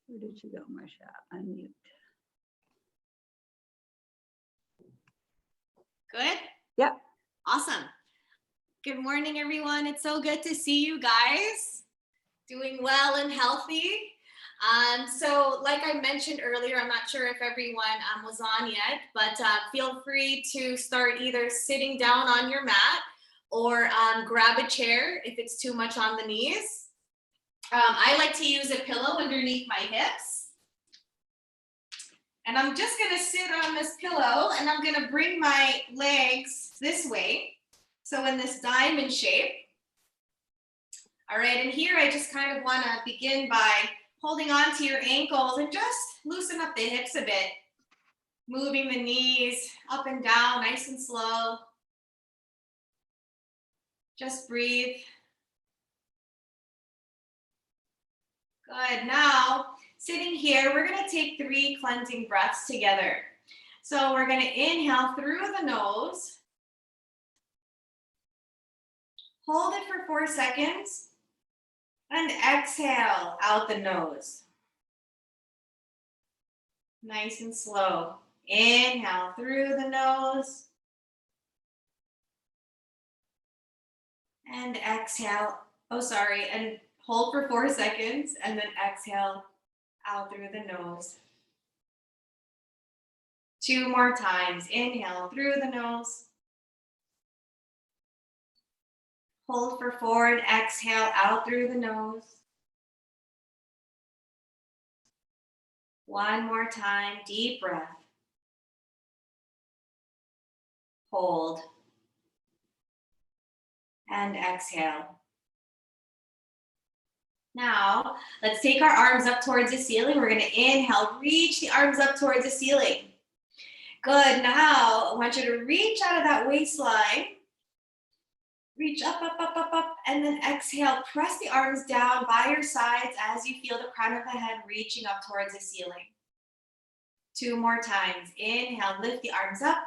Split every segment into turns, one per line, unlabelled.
Where did you go, Marcia? Unmute.
Good?
Yep.
Awesome. Good morning, everyone. It's so good to see you guys doing well and healthy. So like I mentioned earlier, I'm not sure if everyone was on yet, but feel free to start either sitting down on your mat or grab a chair if it's too much on the knees. I like to use a pillow underneath my hips. And I'm just gonna sit on this pillow and I'm gonna bring my legs this way. So in this diamond shape. All right, and here I just kind of wanna begin by holding on to your ankles and just loosen up the hips a bit. Moving the knees up and down, nice and slow. Just breathe. Good, now sitting here, we're gonna take 3 cleansing breaths together. So we're gonna inhale through the nose. Hold it for 4 seconds. And exhale out the nose. Nice and slow. Inhale through the nose. And exhale, and hold for 4 seconds and then exhale out through the nose. 2 more times. Inhale through the nose. Hold for 4 and exhale out through the nose. 1 more time, deep breath. Hold. And exhale. Now, let's take our arms up towards the ceiling. We're gonna inhale, reach the arms up towards the ceiling. Good, now I want you to reach out of that waistline. Reach up, up, up, up, up, and then exhale. Press the arms down by your sides as you feel the crown of the head reaching up towards the ceiling. 2 more times. Inhale, lift the arms up.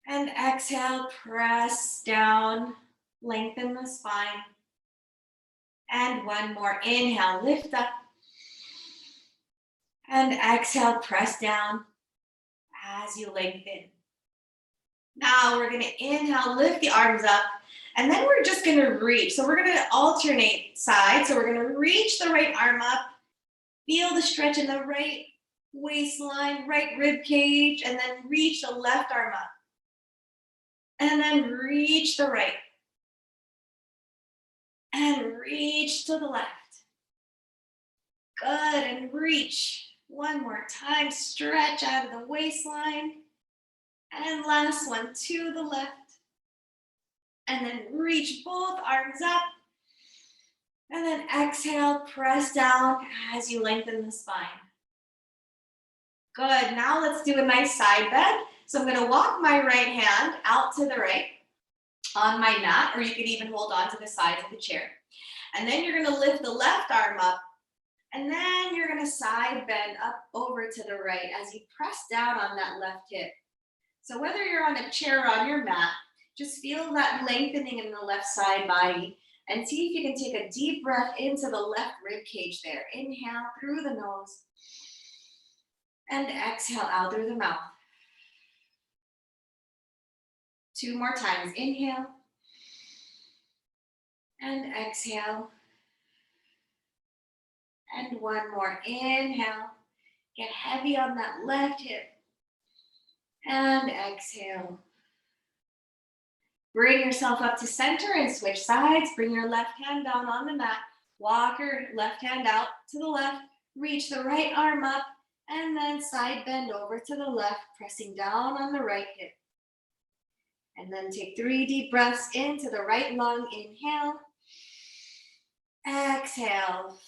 And exhale, press down, lengthen the spine. And 1 more. Inhale, lift up. And exhale, press down as you lengthen. Now we're gonna inhale, lift the arms up, and then we're just gonna reach. So we're gonna alternate sides. So we're gonna reach the right arm up, feel the stretch in the right waistline, right rib cage, and then reach the left arm up. And then reach the right. And reach to the left. Good, and reach. 1 more time, stretch out of the waistline. And last one, to the left. And then reach both arms up. And then exhale, press down as you lengthen the spine. Good, now let's do a nice side bend. So I'm gonna walk my right hand out to the right on my mat, or you could even hold on to the sides of the chair. And then you're gonna lift the left arm up, and then you're gonna side bend up over to the right as you press down on that left hip. So whether you're on a chair or on your mat, just feel that lengthening in the left side body and see if you can take a deep breath into the left rib cage there. Inhale through the nose and exhale out through the mouth. 2 more times. Inhale and exhale. And 1 more. Inhale. Get heavy on that left hip. And exhale. Bring yourself up to center and switch sides. Bring your left hand down on the mat. Walk your left hand out to the left. Reach the right arm up. And then side bend over to the left, pressing down on the right hip. And then take 3 deep breaths into the right lung. Inhale. Exhale.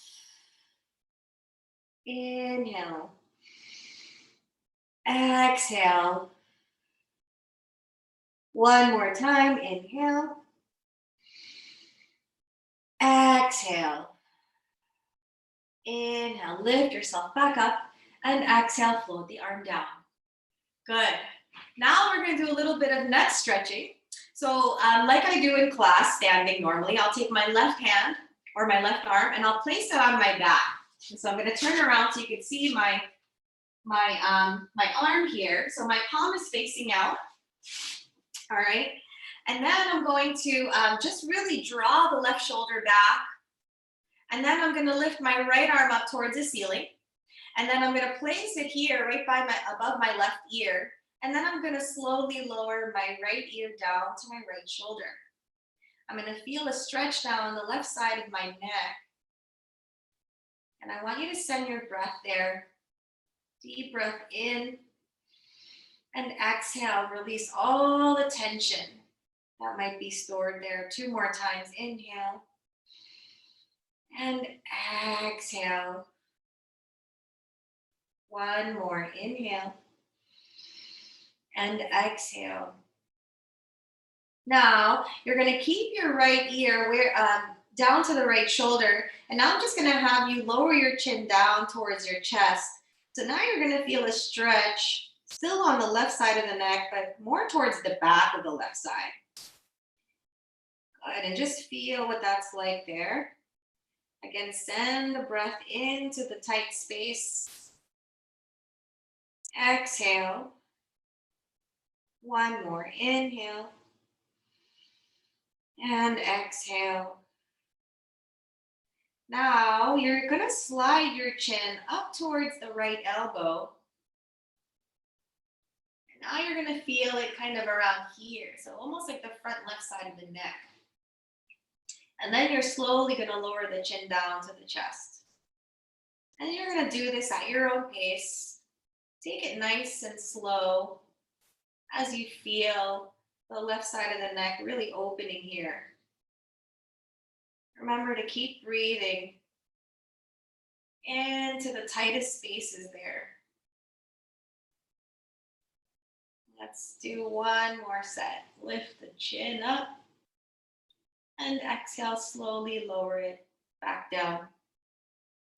Inhale. Exhale. 1 more time. Inhale. Exhale. Inhale. Lift yourself back up. And exhale. Float the arm down. Good. Now we're going to do a little bit of neck stretching. So like I do in class, standing normally, I'll take my left hand or my left arm, and I'll place it on my back. And so I'm going to turn around so you can see my arm here. So my palm is facing out. All right. And then I'm going to just really draw the left shoulder back. And then I'm going to lift my right arm up towards the ceiling. And then I'm going to place it here right by above my left ear. And then I'm going to slowly lower my right ear down to my right shoulder. I'm going to feel a stretch down the left side of my neck. And I want you to send your breath there. Deep breath in. And exhale, release all the tension that might be stored there. 2 more times. Inhale. And exhale. 1 more. Inhale. And exhale. Now, you're going to keep your right ear down to the right shoulder. And now I'm just going to have you lower your chin down towards your chest. So now you're going to feel a stretch still on the left side of the neck, but more towards the back of the left side. Good. And just feel what that's like there. Again, send the breath into the tight space. Exhale. 1 more. Inhale. And exhale. Now you're going to slide your chin up towards the right elbow. And now you're going to feel it kind of around here. So almost like the front left side of the neck. And then you're slowly going to lower the chin down to the chest. And you're going to do this at your own pace. Take it nice and slow as you feel the left side of the neck really opening here. Remember to keep breathing into the tightest spaces there. Let's do 1 more set. Lift the chin up and exhale, slowly lower it back down.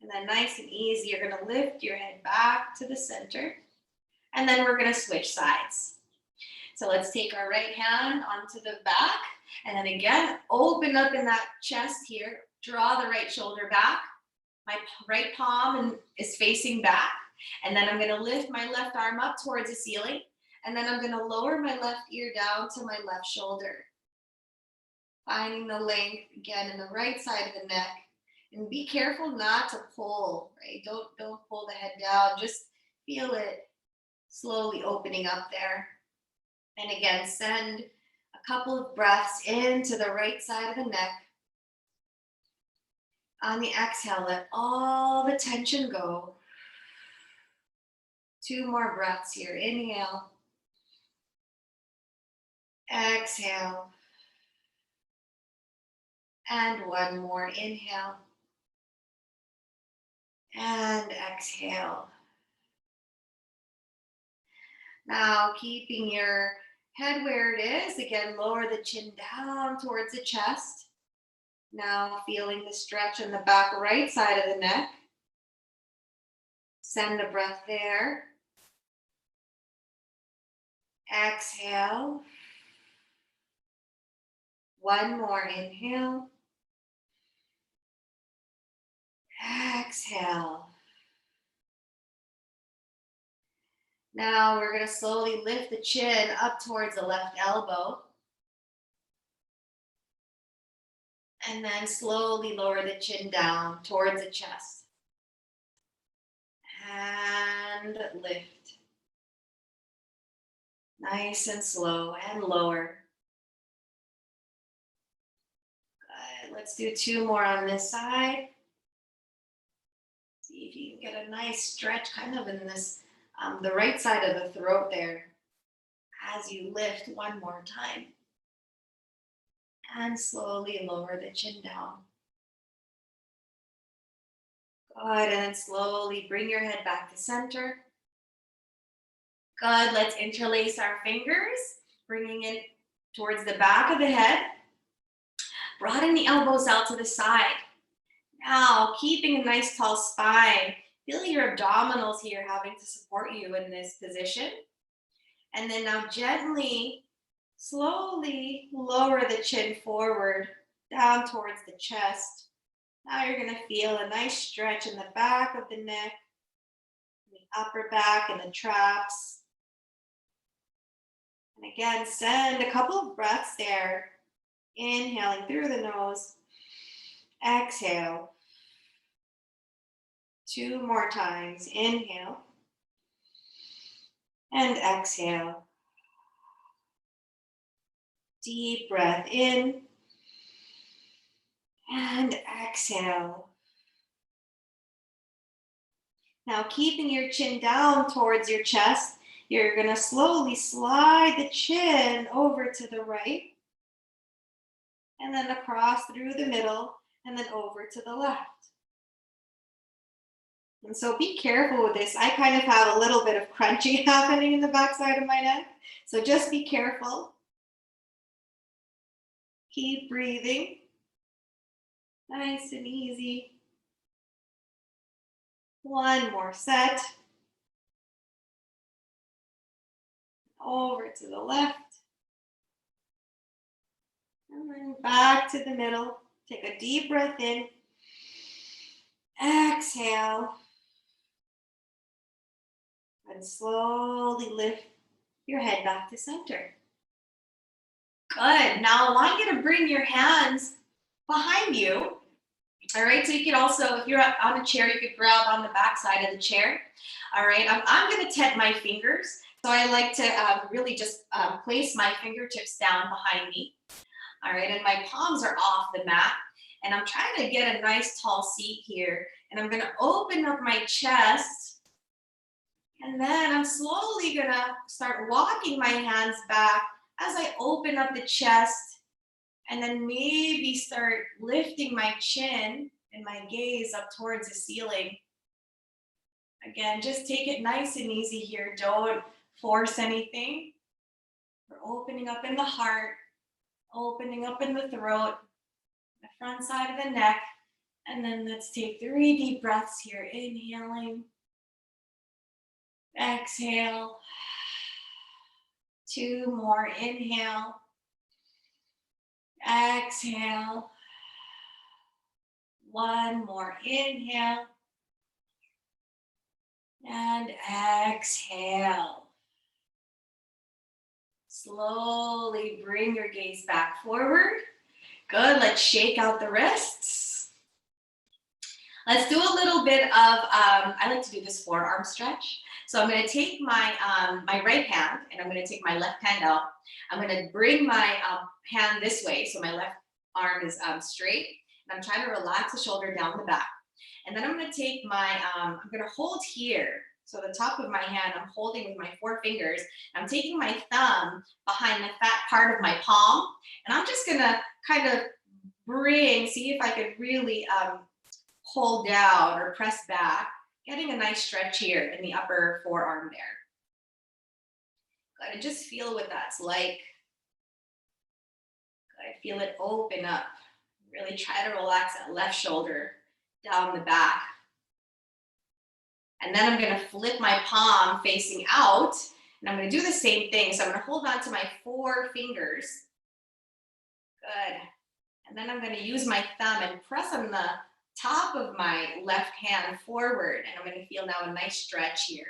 And then nice and easy, you're going to lift your head back to the center. And then we're going to switch sides. So let's take our right hand onto the back. And then again, open up in that chest here. Draw the right shoulder back. My right palm is facing back. And then I'm going to lift my left arm up towards the ceiling. And then I'm going to lower my left ear down to my left shoulder. Finding the length again in the right side of the neck. And be careful not to pull, right? Don't pull the head down. Just feel it slowly opening up there. And again, send a couple of breaths into the right side of the neck. On the exhale, let all the tension go. 2 more breaths here. Inhale. Exhale. And 1 more. Inhale. And exhale. Now, keeping your head where it is, again, lower the chin down towards the chest. Now, feeling the stretch in the back right side of the neck. Send a breath there. Exhale. 1 more. Inhale. Exhale. Now we're going to slowly lift the chin up towards the left elbow. And then slowly lower the chin down towards the chest. And lift. Nice and slow and lower. Good. Let's do 2 more on this side. See if you can get a nice stretch kind of in this the right side of the throat there as you lift 1 more time. And slowly lower the chin down. Good, and then slowly bring your head back to center. Good, let's interlace our fingers, bringing it towards the back of the head. Broaden the elbows out to the side. Now, keeping a nice tall spine. Feel your abdominals here having to support you in this position. And then now gently, slowly lower the chin forward, down towards the chest. Now you're gonna feel a nice stretch in the back of the neck, the upper back and the traps. And again, send a couple of breaths there. Inhaling through the nose. Exhale. 2 more times. Inhale. And exhale. Deep breath in. And exhale. Now keeping your chin down towards your chest, you're going to slowly slide the chin over to the right, and then across through the middle, and then over to the left. And so be careful with this. I kind of have a little bit of crunching happening in the backside of my neck. So just be careful. Keep breathing. Nice and easy. One more set. Over to the left. And then back to the middle. Take a deep breath in. Exhale. And slowly lift your head back to center. Good. Now I want you to bring your hands behind you. All right, so you can also, if you're on a chair, you could grab on the back side of the chair. All right, I'm going to tent my fingers. So I like to really just place my fingertips down behind me. All right, and my palms are off the mat. And I'm trying to get a nice tall seat here. And I'm going to open up my chest. And then I'm slowly going to start walking my hands back as I open up the chest. And then maybe start lifting my chin and my gaze up towards the ceiling. Again, just take it nice and easy here. Don't force anything. We're opening up in the heart, opening up in the throat, the front side of the neck. And then let's take 3 deep breaths here. Inhaling. Exhale. 2 more. Inhale. Exhale. 1 more. Inhale. And exhale. Slowly bring your gaze back forward. Good. Let's shake out the wrists. Let's do a little bit of, I like to do this forearm stretch. So I'm going to take my right hand and I'm going to take my left hand out. I'm going to bring my hand this way. So my left arm is straight. And I'm trying to relax the shoulder down the back. And then I'm going to take my, I'm going to hold here. So the top of my hand, I'm holding with my 4 fingers. I'm taking my thumb behind the fat part of my palm. And I'm just going to kind of see if I could really hold down or press back, getting a nice stretch here in the upper forearm there. Good, and just feel what that's like. Good, feel it open up. Really try to relax that left shoulder down the back. And then I'm going to flip my palm facing out, and I'm going to do the same thing. So I'm going to hold on to my 4 fingers. Good. And then I'm going to use my thumb and press on the top of my left hand forward, and I'm going to feel now a nice stretch here.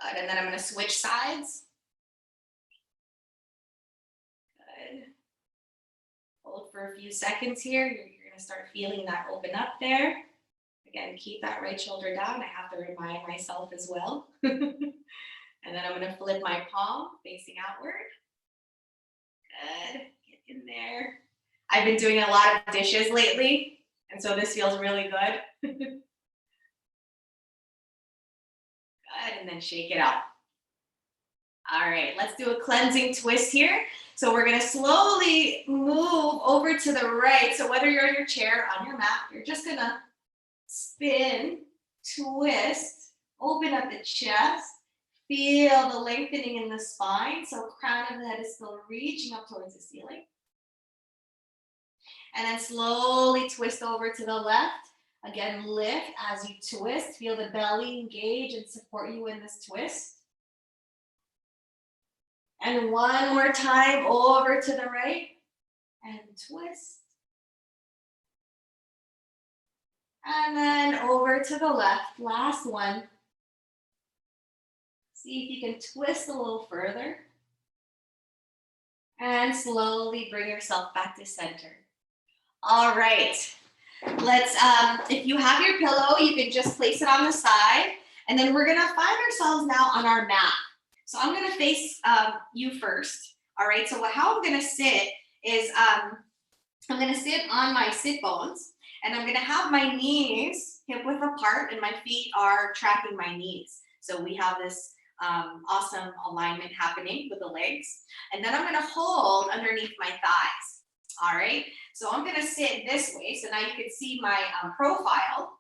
Good, and then I'm going to switch sides. Good. Hold for a few seconds here. You're going to start feeling that open up there. Again, keep that right shoulder down. I have to remind myself as well. And then I'm going to flip my palm facing outward. Good, get in there. I've been doing a lot of dishes lately, and so this feels really good. Good, and then shake it out. All right, let's do a cleansing twist here. So we're gonna slowly move over to the right. So whether you're on your chair, on your mat, you're just gonna spin, twist, open up the chest, feel the lengthening in the spine. So crown of the head is still reaching up towards the ceiling. And then slowly twist over to the left. Again, lift as you twist. Feel the belly engage and support you in this twist. And one more time over to the right. And twist. And then over to the left, last one. See if you can twist a little further. And slowly bring yourself back to center. All right. Let's, if you have your pillow, you can just place it on the side. And then we're gonna find ourselves now on our mat. So I'm gonna face you first. All right, so how I'm gonna sit is, I'm gonna sit on my sit bones, and I'm gonna have my knees hip width apart and my feet are tracking my knees. So we have this awesome alignment happening with the legs. And then I'm gonna hold underneath my thighs. All right, so I'm gonna sit this way. So now you can see my profile.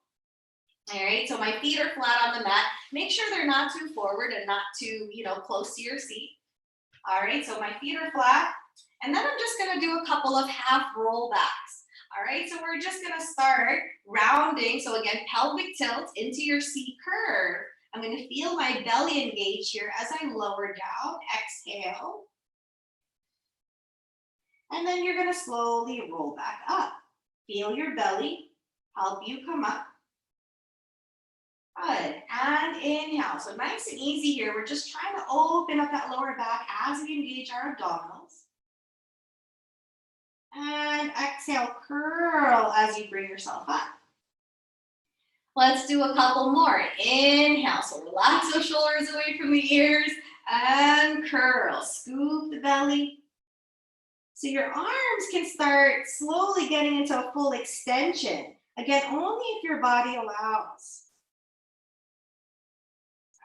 All right, so my feet are flat on the mat. Make sure they're not too forward and not too, close to your seat. All right, so my feet are flat. And then I'm just gonna do a couple of half rollbacks. All right, so we're just gonna start rounding. So again, pelvic tilt into your C curve. I'm gonna feel my belly engage here as I lower down, exhale. And then you're gonna slowly roll back up. Feel your belly help you come up. Good, and inhale. So nice and easy here. We're just trying to open up that lower back as we engage our abdominals. And exhale, curl as you bring yourself up. Let's do a couple more. Inhale, so relax those shoulders away from the ears and curl. Scoop the belly. So your arms can start slowly getting into a full extension. Again, only if your body allows.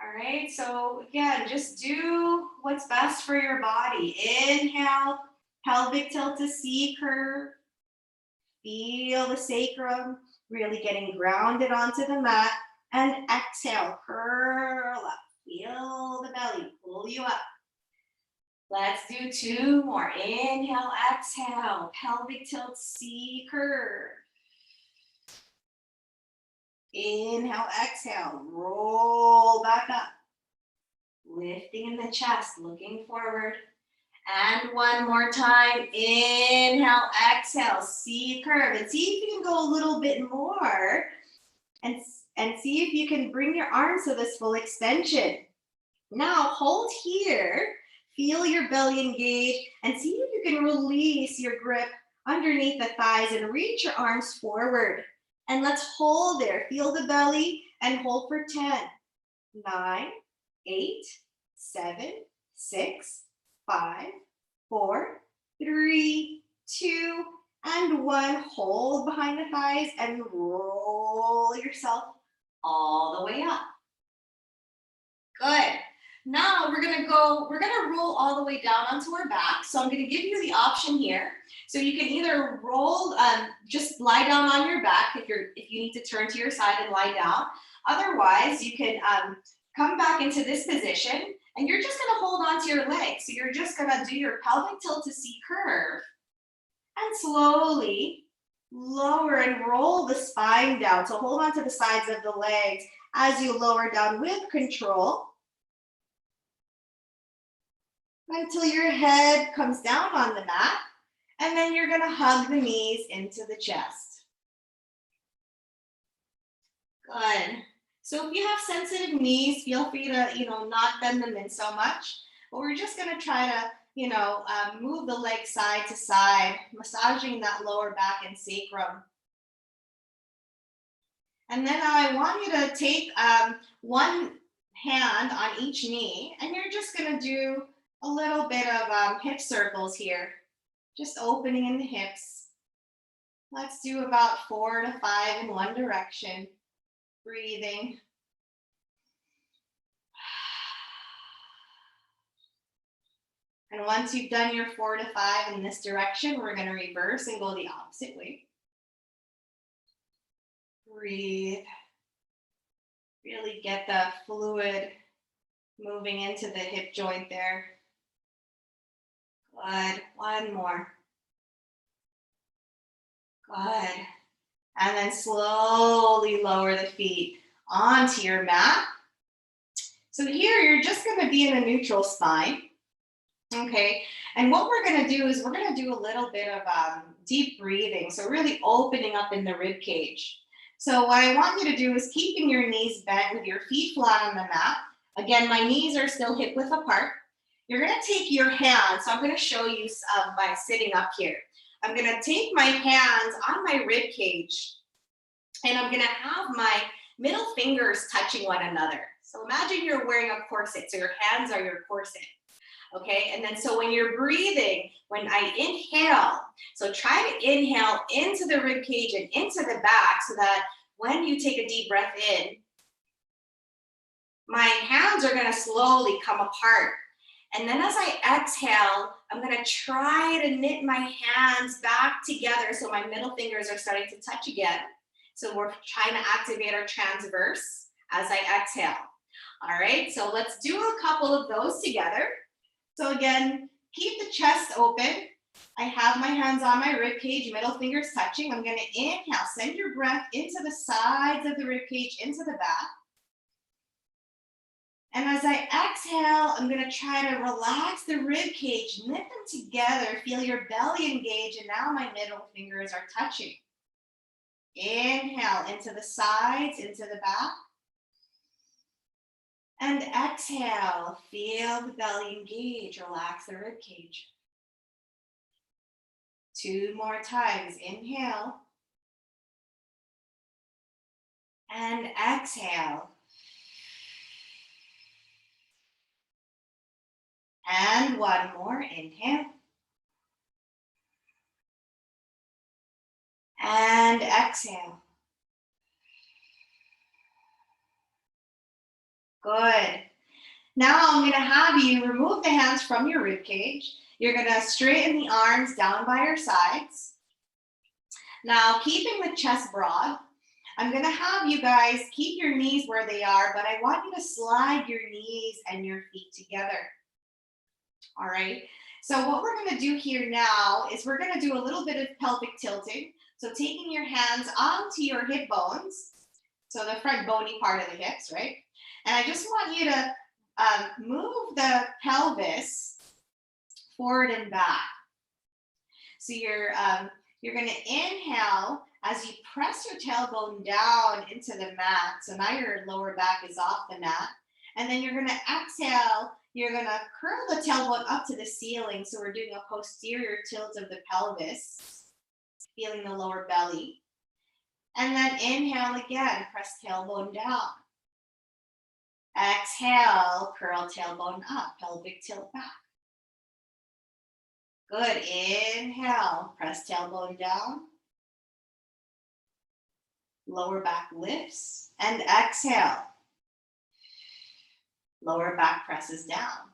All right, so again, just do what's best for your body. Inhale, pelvic tilt to C curve. Feel the sacrum really getting grounded onto the mat. And exhale, curl up. Feel the belly pull you up. Let's do two more. Inhale, exhale, pelvic tilt, C curve. Inhale, exhale, roll back up. Lifting in the chest, looking forward. And one more time. Inhale, exhale, C curve. And see if you can go a little bit more. And see if you can bring your arms to this full extension. Now hold here. Feel your belly engage. And see if you can release your grip underneath the thighs and reach your arms forward. And let's hold there. Feel the belly and hold for 10, 9, 8, 7, 6, 5, 4, 3, 2, and 1. Hold behind the thighs and roll yourself all the way up. Good. Now we're gonna roll all the way down onto our back. So I'm gonna give you the option here. So you can either roll, just lie down on your back if you need to turn to your side and lie down. Otherwise, you can come back into this position and you're just gonna hold onto your legs. So you're just gonna do your pelvic tilt to C curve and slowly lower and roll the spine down. So hold on to the sides of the legs as you lower down with control. Until your head comes down on the mat, and then you're gonna hug the knees into the chest. Good. So if you have sensitive knees, feel free to, not bend them in so much, but we're just gonna try to, move the leg side to side, massaging that lower back and sacrum. And then I want you to take one hand on each knee, and you're just gonna do a little bit of hip circles here, just opening in the hips. Let's do about 4 to 5 in one direction. Breathing. And once you've done your 4 to 5 in this direction, we're going to reverse and go the opposite way. Breathe. Really get the fluid moving into the hip joint there. Good. One more. Good. And then slowly lower the feet onto your mat. So here you're just going to be in a neutral spine. Okay. And what we're going to do is we're going to do a little bit of deep breathing. So really opening up in the rib cage. So what I want you to do is keeping your knees bent with your feet flat on the mat. Again, my knees are still hip width apart. You're gonna take your hands, so I'm gonna show you by sitting up here. I'm gonna take my hands on my rib cage, and I'm gonna have my middle fingers touching one another. So imagine you're wearing a corset, so your hands are your corset. Okay, and then so when you're breathing, when I inhale, so try to inhale into the rib cage and into the back so that when you take a deep breath in, my hands are gonna slowly come apart. And then as I exhale, I'm gonna try to knit my hands back together so my middle fingers are starting to touch again. So we're trying to activate our transverse as I exhale. All right, so let's do a couple of those together. So again, keep the chest open. I have my hands on my rib cage, middle fingers touching. I'm gonna inhale, send your breath into the sides of the rib cage, into the back. And as I exhale, I'm gonna try to relax the rib cage, knit them together, feel your belly engage, and now my middle fingers are touching. Inhale into the sides, into the back. And exhale, feel the belly engage, relax the rib cage. 2 more times, inhale. And exhale. And 1 more, inhale. And exhale. Good. Now I'm going to have you remove the hands from your rib cage. You're going to straighten the arms down by your sides. Now, keeping the chest broad, I'm going to have you guys keep your knees where they are, but I want you to slide your knees and your feet together. All right. So what we're going to do here now is we're going to do a little bit of pelvic tilting. So taking your hands onto your hip bones, so the front bony part of the hips, right? And I just want you to move the pelvis forward and back. So you're going to inhale as you press your tailbone down into the mat. So now your lower back is off the mat. And then you're going to exhale. You're going to curl the tailbone up to the ceiling. So we're doing a posterior tilt of the pelvis, feeling the lower belly. And then inhale again, press tailbone down. Exhale, curl tailbone up, pelvic tilt back. Good, inhale, press tailbone down. Lower back lifts, and exhale. Lower back presses down.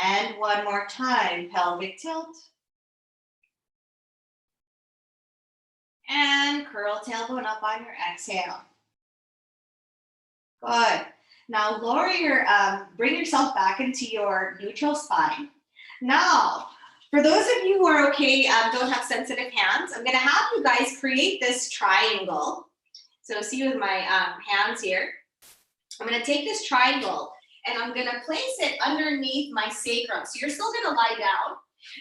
And 1 more time, pelvic tilt. And curl tailbone up on your exhale. Good. Now lower your, bring yourself back into your neutral spine. Now, for those of you who are okay, don't have sensitive hands, I'm gonna have you guys create this triangle. So see with my hands here. I'm gonna take this triangle and I'm gonna place it underneath my sacrum. So you're still gonna lie down,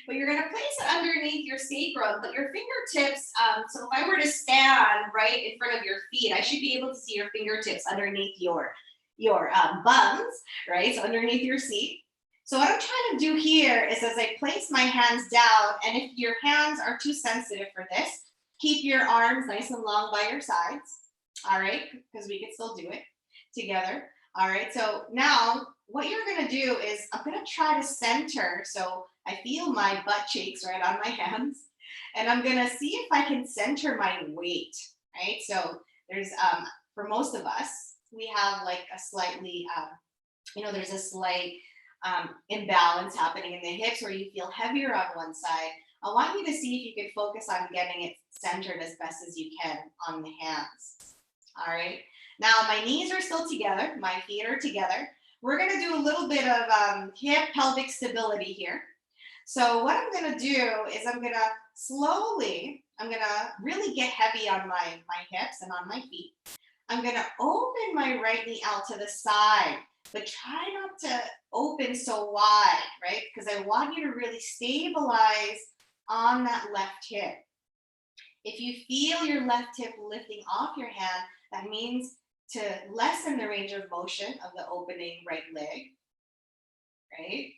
but you're gonna place it underneath your sacrum, but your fingertips, so if I were to stand right in front of your feet, I should be able to see your fingertips underneath your buns, right? So underneath your seat. So what I'm trying to do here is as I place my hands down, and if your hands are too sensitive for this, keep your arms nice and long by your sides, all right? Because we can still do it together, all right? So now what you're gonna do is I'm gonna try to center, so I feel my butt cheeks right on my hands, and I'm gonna see if I can center my weight, right? So there's, for most of us, we have like a slightly, there's a slight imbalance happening in the hips where you feel heavier on one side. I want you to see if you can focus on getting it centered as best as you can on the hands. All right. Now my knees are still together. My feet are together. We're going to do a little bit of hip pelvic stability here. So what I'm going to do is I'm going to really get heavy on my hips and on my feet. I'm going to open my right knee out to the side, but try not to open so wide, right? Because I want you to really stabilize on that left hip. If you feel your left hip lifting off your hand, that means to lessen the range of motion of the opening right leg, right?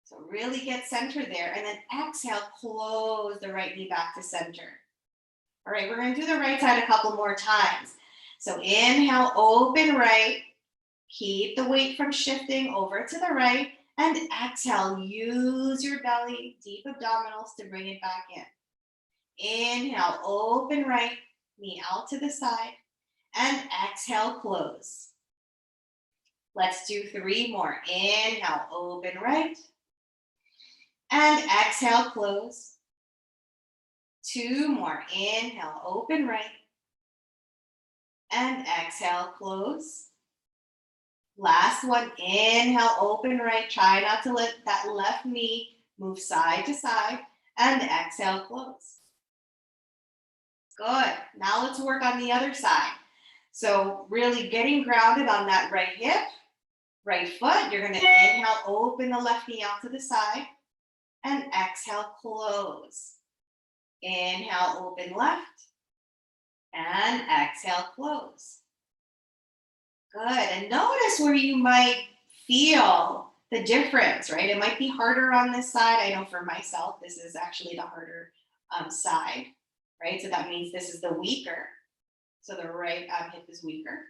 So really get center there, and then exhale, close the right knee back to center. All right, we're gonna do the right side a couple more times. So inhale, open right, keep the weight from shifting over to the right, and exhale, use your belly, deep abdominals to bring it back in. Inhale, open right, knee out to the side, and exhale, close. Let's do 3 more. Inhale, open right, and exhale, close. 2 more. Inhale, open right, and exhale, close. Last one. Inhale, open right. Try not to let that left knee move side to side, and exhale, close. Good. Now let's work on the other side. So really getting grounded on that right hip, right foot. You're going to inhale, open the left knee out to the side, and exhale, close. Inhale, open left, and exhale, close. Good. And notice where you might feel the difference, right? It might be harder on this side. I know for myself, this is actually the harder side, right? So that means this is the weaker. So the right hip is weaker.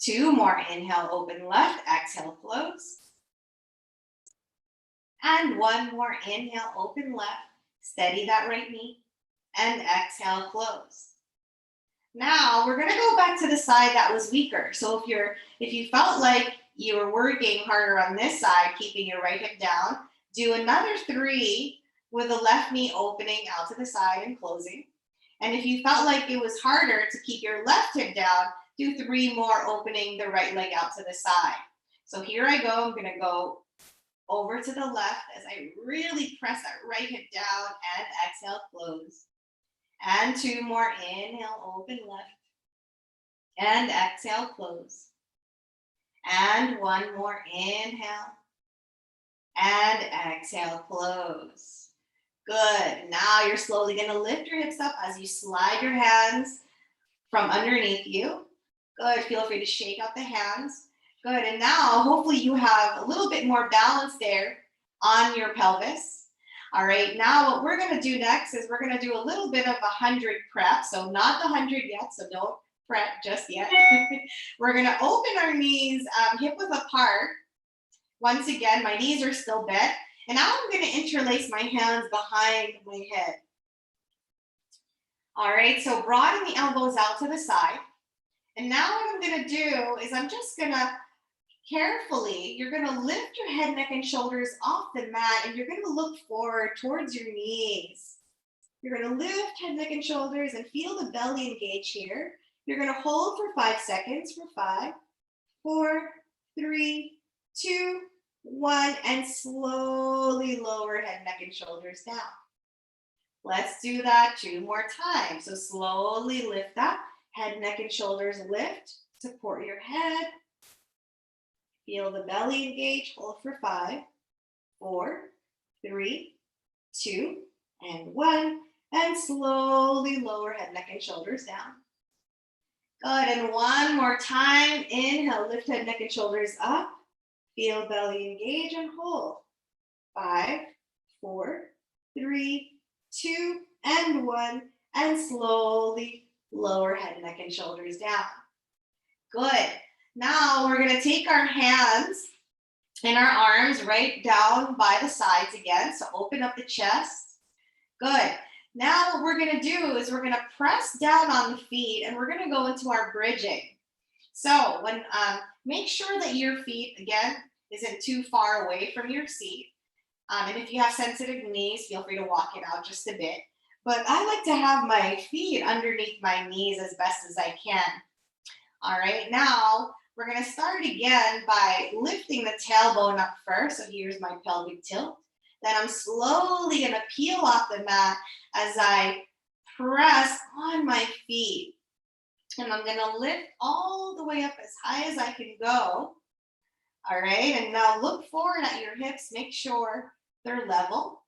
2 more. Inhale, open left, exhale, close. And 1 more. Inhale, open left, steady that right knee, and exhale, close. Now we're gonna go back to the side that was weaker. So if you felt like you were working harder on this side, keeping your right hip down, do another 3 with the left knee opening out to the side and closing. And if you felt like it was harder to keep your left hip down, do 3 more, opening the right leg out to the side. So here I go. I'm gonna go over to the left as I really press that right hip down, and exhale, close. And 2 more. Inhale, open left, and exhale, close. And 1 more. Inhale, and exhale, close. Good. Now you're slowly going to lift your hips up as you slide your hands from underneath you. Good. Feel free to shake out the hands. Good. And now hopefully you have a little bit more balance there on your pelvis. All right, now what we're gonna do next is we're gonna do a little bit of 100 prep. So not the 100 yet, so don't prep just yet. We're gonna open our knees hip width apart. Once again, my knees are still bent. And now I'm gonna interlace my hands behind my head. All right, so broaden the elbows out to the side. And now what I'm gonna do is I'm just gonna carefully, you're going to lift your head, neck, and shoulders off the mat, and you're going to look forward towards your knees. You're going to lift head, neck, and shoulders and feel the belly engage here. You're going to hold for 5 seconds for 5, 4, 3, 2, 1, and slowly lower head, neck, and shoulders down. Let's do that 2 more times. So slowly lift up, head, neck, and shoulders lift, support your head. Feel the belly engage, hold for 5, 4, 3, 2, and 1, and slowly lower head, neck, and shoulders down. Good, and 1 more time. Inhale, lift head, neck, and shoulders up. Feel belly engage and hold. 5, 4, 3, 2, and 1, and slowly lower head, neck, and shoulders down. Good. Now we're going to take our hands and our arms right down by the sides again. So open up the chest. Good. Now what we're going to do is we're going to press down on the feet and we're going to go into our bridging. So make sure that your feet, again, isn't too far away from your seat. And if you have sensitive knees, feel free to walk it out just a bit. But I like to have my feet underneath my knees as best as I can. All right, now we're going to start again by lifting the tailbone up first. So here's my pelvic tilt. Then I'm slowly going to peel off the mat as I press on my feet. And I'm going to lift all the way up as high as I can go. All right, and now look forward at your hips. Make sure they're level.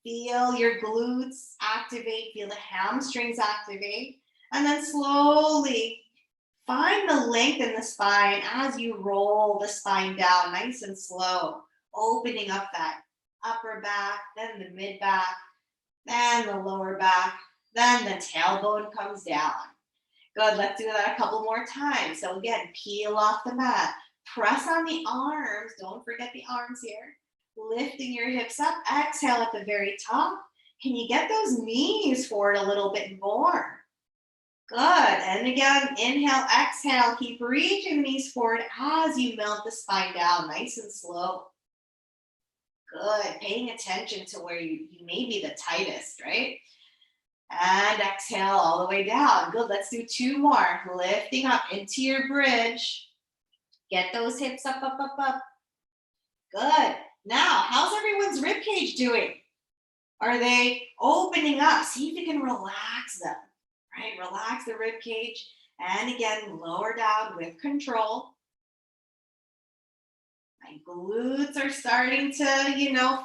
Feel your glutes activate, feel the hamstrings activate, and then slowly find the length in the spine as you roll the spine down, nice and slow, opening up that upper back, then the mid back, then the lower back, then the tailbone comes down. Good, let's do that a couple more times. So again, peel off the mat, press on the arms, don't forget the arms here, lifting your hips up, exhale at the very top. Can you get those knees forward a little bit more? Good, and again, inhale, exhale, keep reaching the knees forward as you melt the spine down, nice and slow. Good, paying attention to where you may be the tightest, right? And exhale all the way down. Good, let's do two more. Lifting up into your bridge. Get those hips up, up, up, up. Good. Now, how's everyone's rib cage doing? Are they opening up? See if you can relax them, right? Relax the rib cage. And again, lower down with control. My glutes are starting to,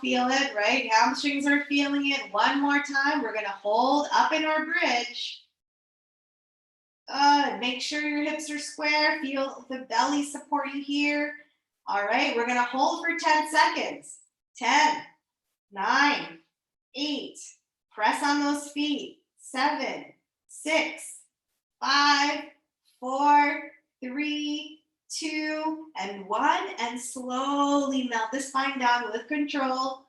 feel it, right? Hamstrings are feeling it. One more time. We're going to hold up in our bridge. Good. Make sure your hips are square. Feel the belly support you here. All right. We're going to hold for 10 seconds. 10, 9, 8. Press on those feet. 7, 6, 5, 4, 3, 2, and 1, and slowly melt the spine down with control,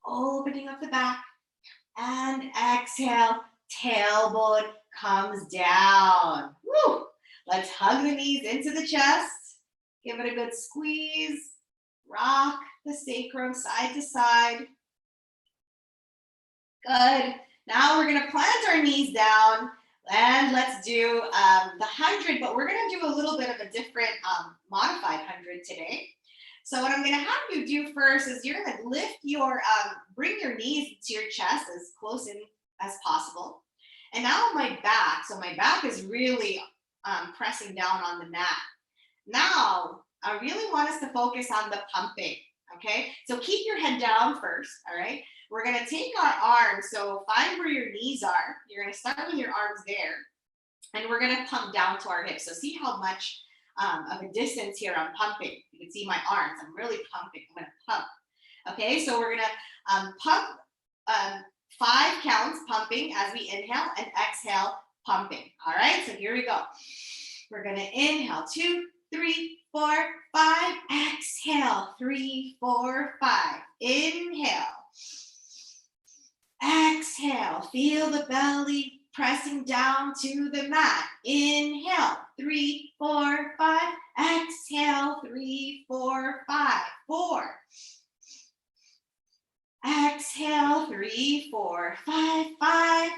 opening up the back, and exhale, tailbone comes down. Woo! Let's hug the knees into the chest, give it a good squeeze, rock the sacrum side to side. Good. Now we're going to plant our knees down. And let's do the 100, but we're going to do a little bit of a different modified 100 today. So what I'm going to have you do first is you're going to lift bring your knees to your chest as close in as possible. And now on my back, so my back is really pressing down on the mat. Now, I really want us to focus on the pumping, okay? So keep your head down first, all right? We're going to take our arms, so find where your knees are. You're going to start with your arms there, and we're going to pump down to our hips. So see how much of a distance here I'm pumping. You can see my arms. I'm really pumping. I'm going to pump. Okay, so we're going to pump 5 counts pumping as we inhale and exhale pumping. All right, so here we go. We're going to inhale 2, 3, 4, 5. Exhale 3, 4, 5. Inhale. Exhale, feel the belly pressing down to the mat. Inhale, 3, 4, 5. Exhale, 3, 4, 5. 4. Exhale, 3, 4, 5, 5.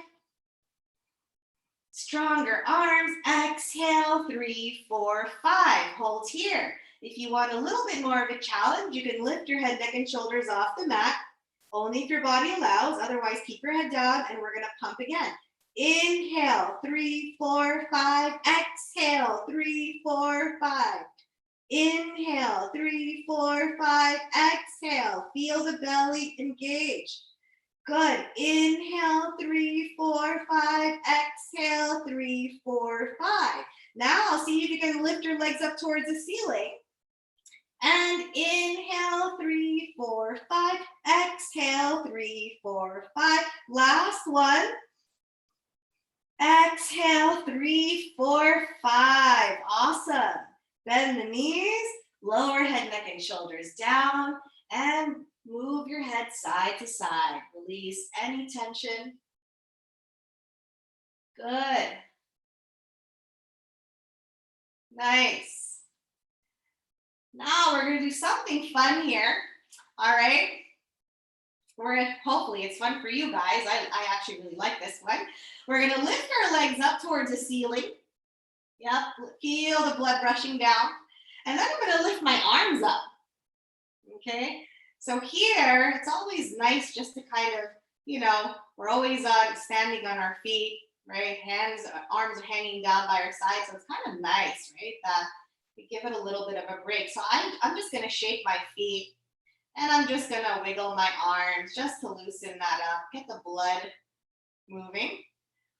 Stronger arms. Exhale, 3, 4, 5. Hold here. If you want a little bit more of a challenge, you can lift your head, neck, and shoulders off the mat. Only if your body allows, otherwise keep your head down, and we're going to pump again. Inhale, 3, 4, 5. Exhale, 3, 4, 5. Inhale, 3, 4, 5. Exhale, feel the belly engage. Good. Inhale, 3, 4, 5. Exhale, 3, 4, 5. Now see if you can lift your legs up towards the ceiling. And inhale, 3, 4, 5. Exhale, 3, 4, 5. Last one. Exhale, 3, 4, 5. Awesome. Bend the knees, lower head, neck, and shoulders down, and move your head side to side. Release any tension. Good. Nice. Now we're going to do something fun here. All right. Hopefully it's fun for you guys. I actually really like this one. We're going to lift our legs up towards the ceiling. Yep. Feel the blood rushing down. And then I'm going to lift my arms up. Okay. So here, it's always nice just to kind of, we're always standing on our feet, right? Arms are hanging down by our sides. So it's kind of nice, right? We give it a little bit of a break. So I'm just going to shake my feet And I'm just gonna wiggle my arms just to loosen that up, get the blood moving.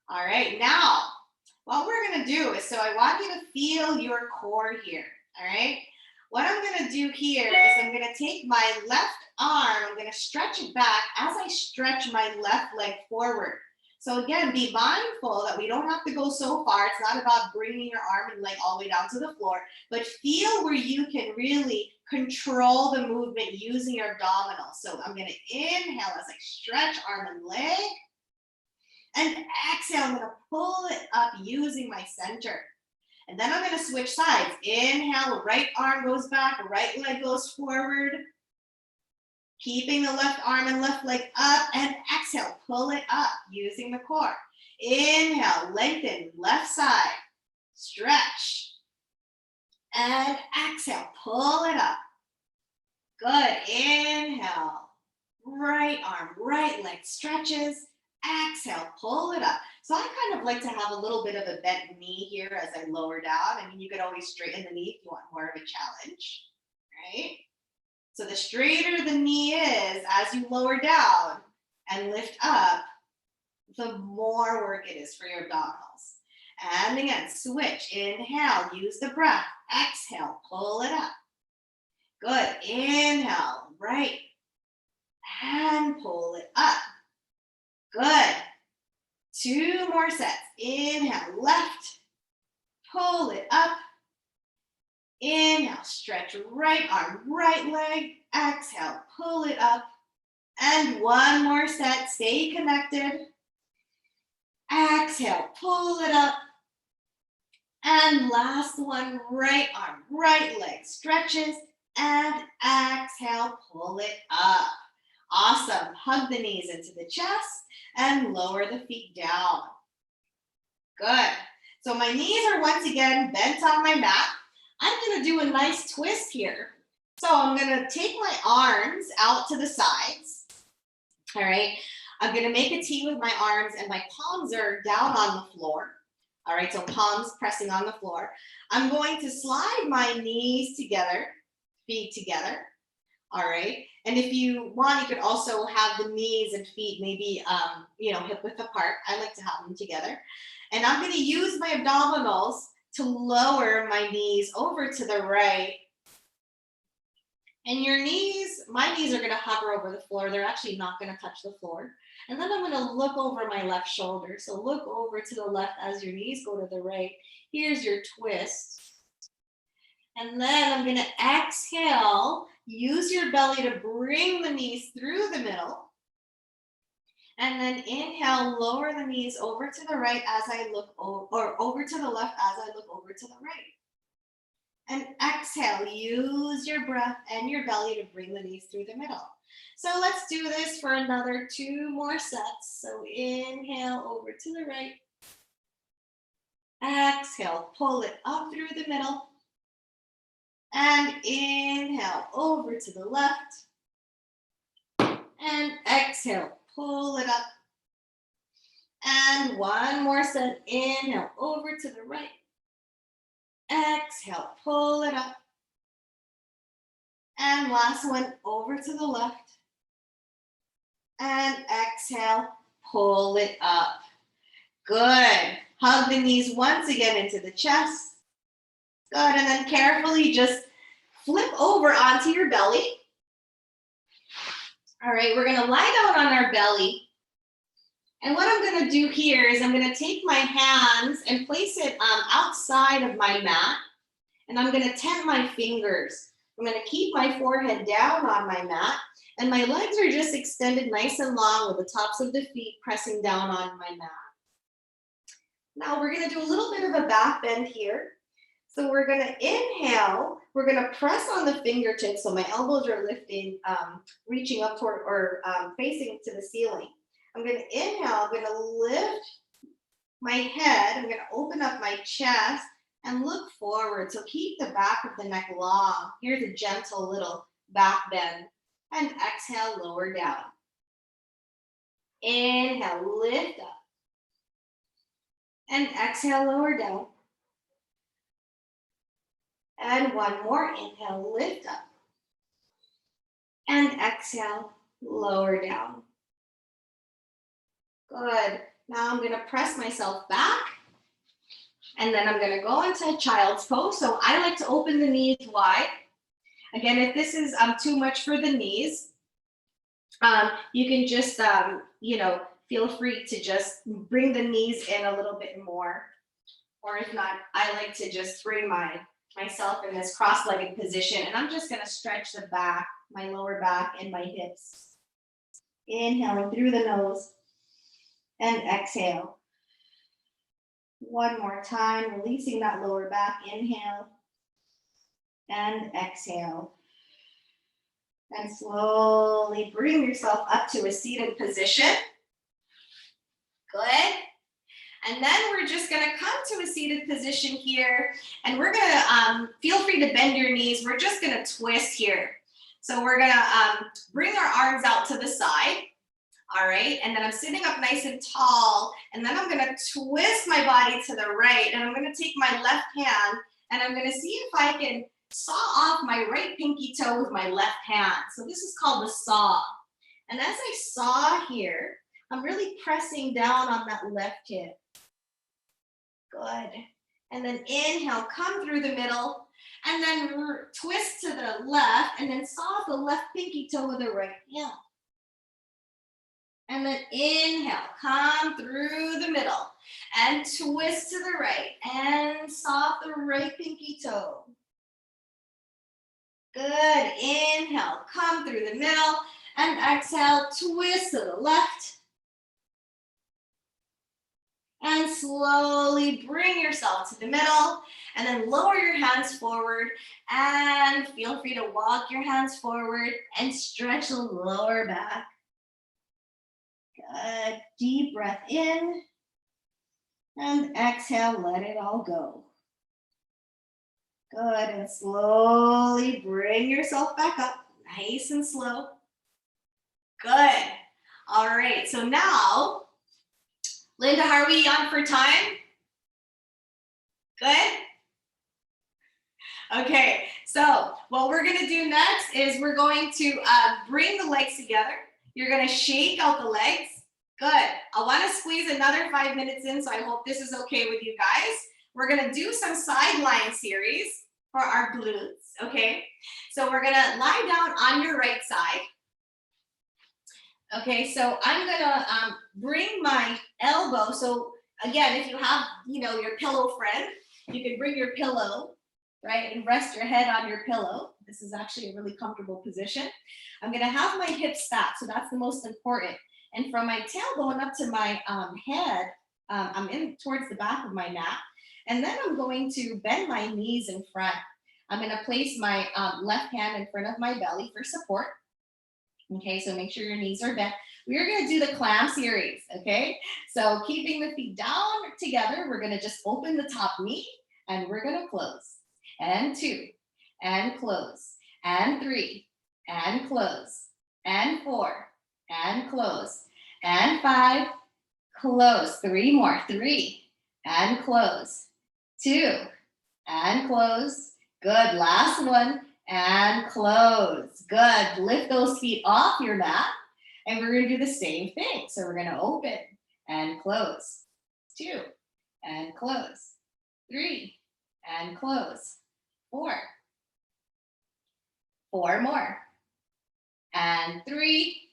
All right, now what we're gonna do is, so I want you to feel your core here, all right? What I'm gonna do here is I'm gonna take my left arm, I'm gonna stretch it back as I stretch my left leg forward. So again, be mindful that we don't have to go so far. It's not about bringing your arm and leg all the way down to the floor, but feel where you can really control the movement using your abdominals. So I'm gonna inhale as I stretch arm and leg, and exhale, I'm gonna pull it up using my center. And then I'm gonna switch sides. Inhale, right arm goes back, right leg goes forward. Keeping the left arm and left leg up, and exhale, pull it up using the core. Inhale, lengthen, left side, stretch. And exhale, pull it up. Good, inhale, right arm, right leg stretches. Exhale, pull it up. So I kind of like to have a little bit of a bent knee here as I lower down. I mean, you could always straighten the knee if you want more of a challenge, right? So the straighter the knee is as you lower down and lift up, the more work it is for your abdominals. And again, switch. Inhale, use the breath. Exhale, pull it up. Good. Inhale, right. And pull it up. Good. 2 more sets. Inhale, left. Pull it up. Inhale, stretch right arm, right leg. Exhale, pull it up. And 1 more set. Stay connected. Exhale, pull it up. And last one, right arm, right leg stretches. And exhale, pull it up. Awesome. Hug the knees into the chest and lower the feet down. Good. So my knees are once again bent on my mat. I'm going to do a nice twist here. So I'm going to take my arms out to the sides. All right. I'm going to make a T with my arms and my palms are down on the floor. All right. So palms pressing on the floor. I'm going to slide my knees together, feet together. All right. And if you want, you could also have the knees and feet maybe, hip width apart. I like to have them together. And I'm going to use my abdominals to lower my knees over to the right. And your knees, my knees are going to hover over the floor. They're actually not going to touch the floor. And then I'm going to look over my left shoulder. So look over to the left as your knees go to the right. Here's your twist. And then I'm going to exhale. Use your belly to bring the knees through the middle. And then inhale, lower the knees over to the right as I look or over to the left as I look over to the right. And exhale, use your breath and your belly to bring the knees through the middle. So let's do this for another 2 more sets. So inhale over to the right. Exhale, pull it up through the middle. And inhale over to the left. And exhale, pull it up. And 1 more set. Inhale over to the right. Exhale, pull it up. And last one, over to the left. And exhale, pull it up. Good. Hug the knees once again into the chest. Good, and then carefully just flip over onto your belly. All right, we're gonna lie down on our belly. And what I'm gonna do here is I'm gonna take my hands and place it outside of my mat. And I'm gonna tent my fingers. I'm gonna keep my forehead down on my mat. And my legs are just extended nice and long with the tops of the feet pressing down on my mat. Now we're gonna do a little bit of a back bend here. So we're gonna inhale, we're gonna press on the fingertips so my elbows are lifting, reaching up toward or facing to the ceiling. I'm gonna inhale, I'm gonna lift my head, I'm gonna open up my chest and look forward. So keep the back of the neck long. Here's a gentle little back bend. And exhale, lower down. Inhale, lift up. And exhale, lower down. And 1 more, inhale, lift up. And exhale, lower down. Good. Now I'm going to press myself back. And then I'm going to go into child's pose. So I like to open the knees wide. Again, if this is too much for the knees, you can just, feel free to just bring the knees in a little bit more. Or if not, I like to just bring myself in this cross-legged position. And I'm just going to stretch the back, my lower back and my hips. Inhaling through the nose and exhale. One more time, releasing that lower back. Inhale and exhale. And slowly bring yourself up to a seated position. Good. And then we're just going to come to a seated position here. And we're going to feel free to bend your knees. We're just going to twist here. So we're going to bring our arms out to the side. All right. And then I'm sitting up nice and tall. And then I'm going to twist my body to the right. And I'm going to take my left hand and I'm going to see if I can saw off my right pinky toe with my left hand. So this is called the saw. And as I saw here, I'm really pressing down on that left hip. Good. And then inhale, come through the middle, and then twist to the left, and then saw the left pinky toe with the right hand. And then inhale, come through the middle, and twist to the right, and saw the right pinky toe. Good. Inhale, come through the middle, and exhale, twist to the left. And slowly bring yourself to the middle and then lower your hands forward and feel free to walk your hands forward and stretch the lower back. Good. Deep breath in and exhale, let it all go. Good. And slowly bring yourself back up, nice and slow. Good. All right. So now, Linda, how are we on for time? Good? Okay, so what we're gonna do next is we're going to bring the legs together. You're gonna shake out the legs. Good. I wanna squeeze another 5 minutes in, so I hope this is okay with you guys. We're gonna do some sideline series for our glutes, okay? So we're gonna lie down on your right side. Okay, so I'm gonna bring my elbow. So again, if you have, your pillow friend, you can bring your pillow, right, and rest your head on your pillow. This is actually a really comfortable position. I'm gonna have my hips stacked, so that's the most important. And from my tailbone up to my head, I'm in towards the back of my mat. And then I'm going to bend my knees in front. I'm gonna place my left hand in front of my belly for support. Okay, so make sure your knees are bent. We're gonna do the clam series, okay? So keeping the feet down together, we're gonna just open the top knee and we're gonna close. And 2, and close. And 3, and close. And 4, and close. And 5, close. 3 more. 3, and close. 2, and close. Good, last one. And close. Good. Lift those feet off your mat. And we're going to do the same thing. So we're going to open and close. 2 and close. 3 and close. 4. 4 more. And 3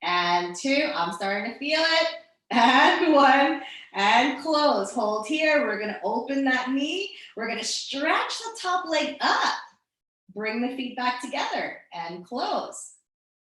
and 2. I'm starting to feel it. And 1 and close. Hold here. We're going to open that knee. We're going to stretch the top leg up. Bring the feet back together and close.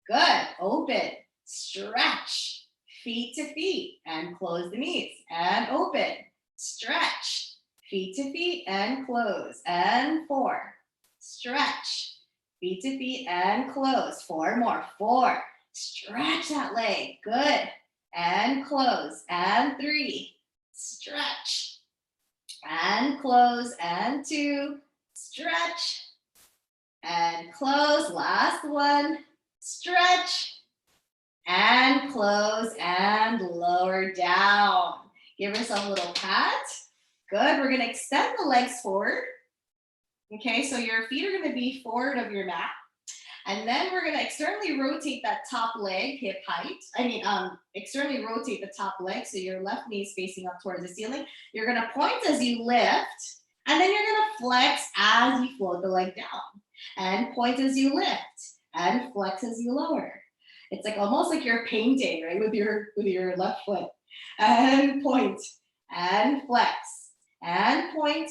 Good. Open, stretch, feet to feet, and close the knees. And open, stretch, feet to feet, and close. And 4, stretch, feet to feet, and close. 4 more. 4, stretch that leg. Good. And close. And 3, stretch, and close. And 2, stretch, and close. Last one. Stretch and close and lower down. Give yourself a little pat. Good. We're going to extend the legs forward. Okay, so your feet are going to be forward of your mat. And then we're gonna externally rotate that top leg, hip height. Externally rotate the top leg so your left knee is facing up towards the ceiling. You're gonna point as you lift, and then you're gonna flex as you float the leg down. And point as you lift, and flex as you lower. It's like almost like you're painting, right, with your left foot. And point, and flex, and point,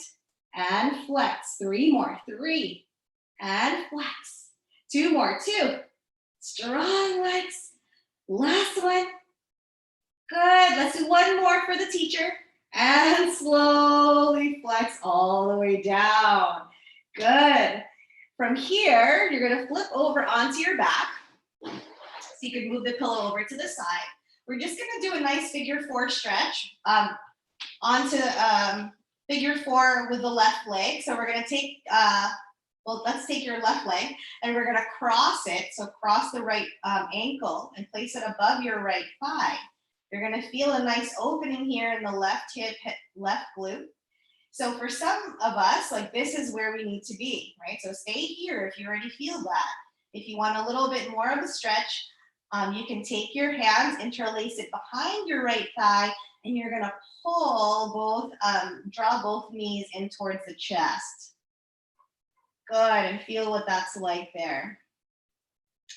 and flex. 3 more, 3, and flex. 2 more, 2. Strong legs. Last one. Good. Let's do 1 more for the teacher. And slowly flex all the way down. Good. From here, you're going to flip over onto your back. So you can move the pillow over to the side. We're just going to do a nice figure 4 stretch onto figure 4 with the left leg. So we're going to take, let's take your left leg and we're going to cross it. So cross the right ankle and place it above your right thigh. You're going to feel a nice opening here in the left hip, left glute. So for some of us, like this is where we need to be, right? So stay here if you already feel that. If you want a little bit more of a stretch, you can take your hands, interlace it behind your right thigh, and you're gonna pull both, draw both knees in towards the chest. Good, and feel what that's like there.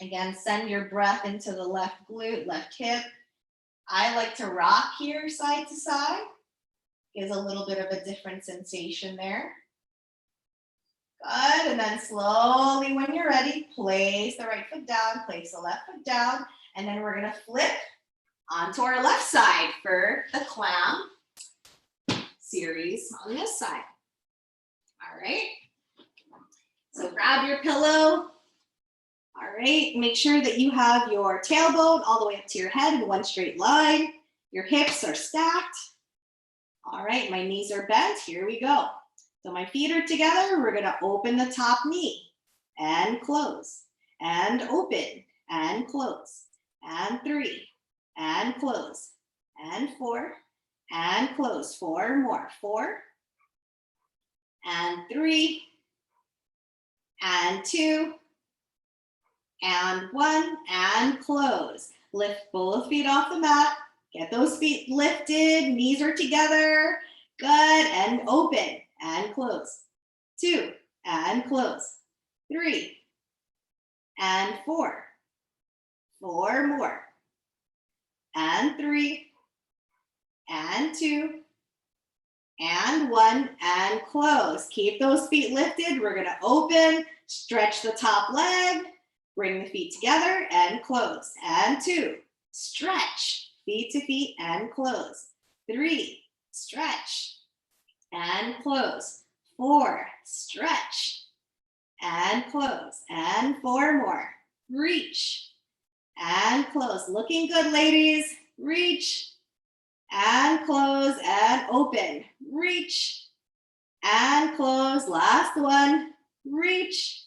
Again, send your breath into the left glute, left hip. I like to rock here side to side. Gives a little bit of a different sensation there. Good, and then slowly when you're ready, place the right foot down, place the left foot down, and then we're gonna flip onto our left side for the clam series on this side. All right, so grab your pillow. All right, make sure that you have your tailbone all the way up to your head in one straight line. Your hips are stacked. All right, my knees are bent. Here we go. So my feet are together. We're going to open the top knee and close and open and close and 3 and close and 4 and close. 4 more. 4 and 3 and 2 and 1 and close. Lift both feet off the mat. Get those feet lifted, knees are together. Good, and open and close. 2 and close. 3 and 4. 4 more. And 3 and 2 and 1 and close. Keep those feet lifted. We're gonna open, stretch the top leg, bring the feet together and close. And 2, stretch. Feet to feet and close. 3, stretch and close. 4, stretch and close. And 4 more. Reach and close. Looking good, ladies. Reach and close and open. Reach and close. Last one. Reach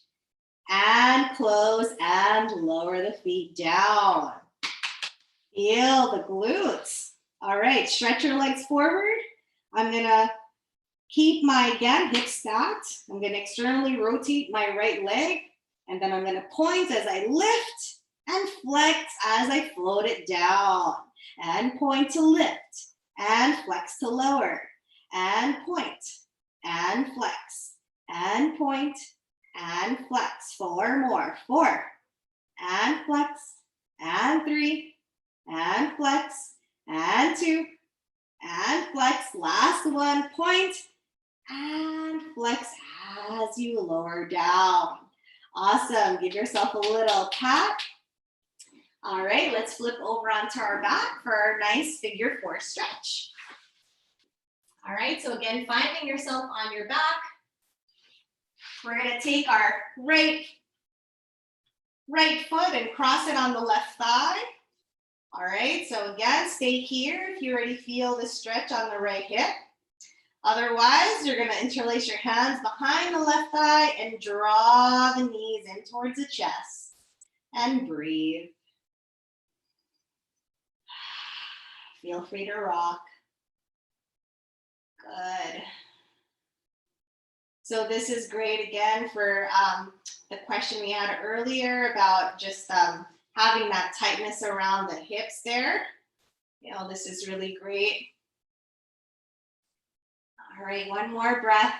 and close and lower the feet down. Feel the glutes. All right, stretch your legs forward. I'm gonna keep my, again, hips stacked. I'm gonna externally rotate my right leg, and then I'm gonna point as I lift and flex as I float it down. And point to lift, and flex to lower, and point, and flex, and point, and flex. 4 more. 4, and flex, and 3, and flex, and 2, and flex. Last one, point, and flex as you lower down. Awesome, give yourself a little pat. All right, let's flip over onto our back for our nice figure 4 stretch. All right, so again, finding yourself on your back. We're gonna take our right foot and cross it on the left thigh. All right, so again, stay here if you already feel the stretch on the right hip. Otherwise, you're gonna interlace your hands behind the left thigh and draw the knees in towards the chest and breathe. Feel free to rock. Good. So this is great again for the question we had earlier about just having that tightness around the hips there. You know, this is really great. All right, one more breath.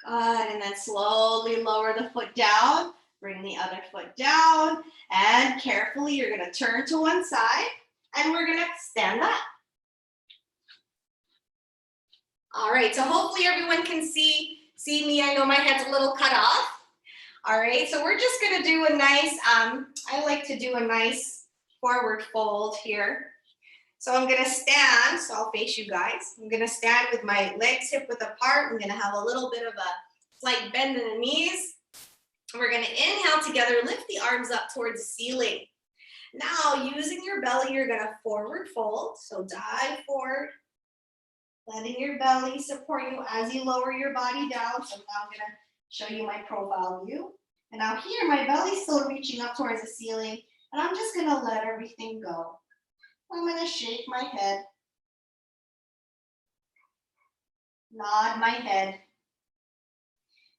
Good, and then slowly lower the foot down. Bring the other foot down, and carefully you're gonna turn to one side, and we're gonna stand up. All right, so hopefully everyone can see me. I know my head's a little cut off. All right, so we're just gonna do a nice, I like to do a nice forward fold here. So I'm gonna stand, so I'll face you guys. I'm gonna stand with my legs hip width apart. I'm gonna have a little bit of a slight bend in the knees. We're gonna inhale together, lift the arms up towards the ceiling. Now, using your belly, you're gonna forward fold. So dive forward, letting your belly support you as you lower your body down. So now I'm gonna show you my profile view. And now here, my belly's still reaching up towards the ceiling, and I'm just gonna let everything go. I'm gonna shake my head, nod my head,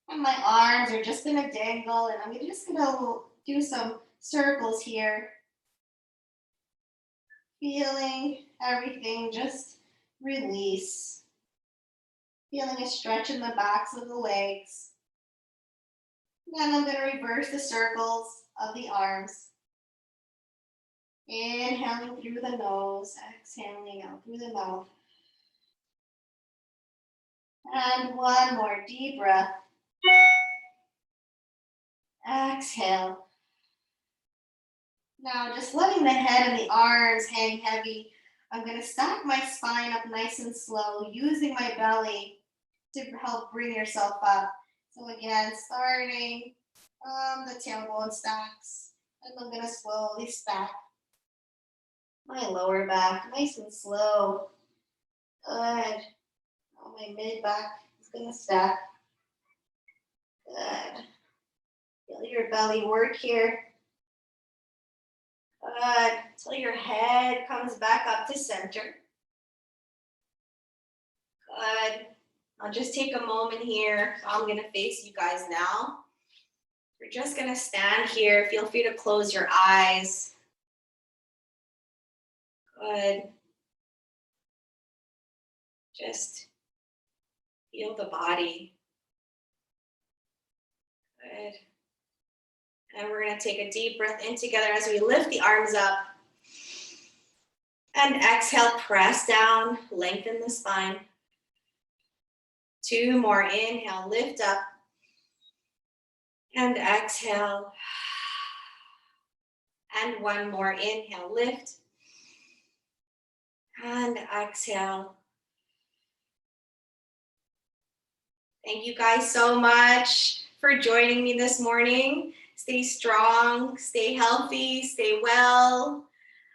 and my arms are just gonna dangle, and I'm just gonna do some circles here. Feeling everything just release. Feeling a stretch in the backs of the legs. Then I'm gonna reverse the circles of the arms. Inhaling through the nose, exhaling out through the mouth. And one more deep breath. Exhale. Now just letting the head and the arms hang heavy. I'm going to stack my spine up nice and slow, using my belly to help bring yourself up. So again, starting from the tailbone stacks, and I'm going to slowly stack my lower back, nice and slow. Good. Now my mid back is going to stack. Good. Feel your belly work here. Good. Until your head comes back up to center. Good. I'll just take a moment here. So I'm going to face you guys now. We're just going to stand here. Feel free to close your eyes. Good. Just feel the body. Good. And we're going to take a deep breath in together as we lift the arms up. And exhale, press down, lengthen the spine. 2 more, inhale, lift up. And exhale. And 1 more, inhale, lift. And exhale. Thank you guys so much for joining me this morning. Stay strong, stay healthy, stay well.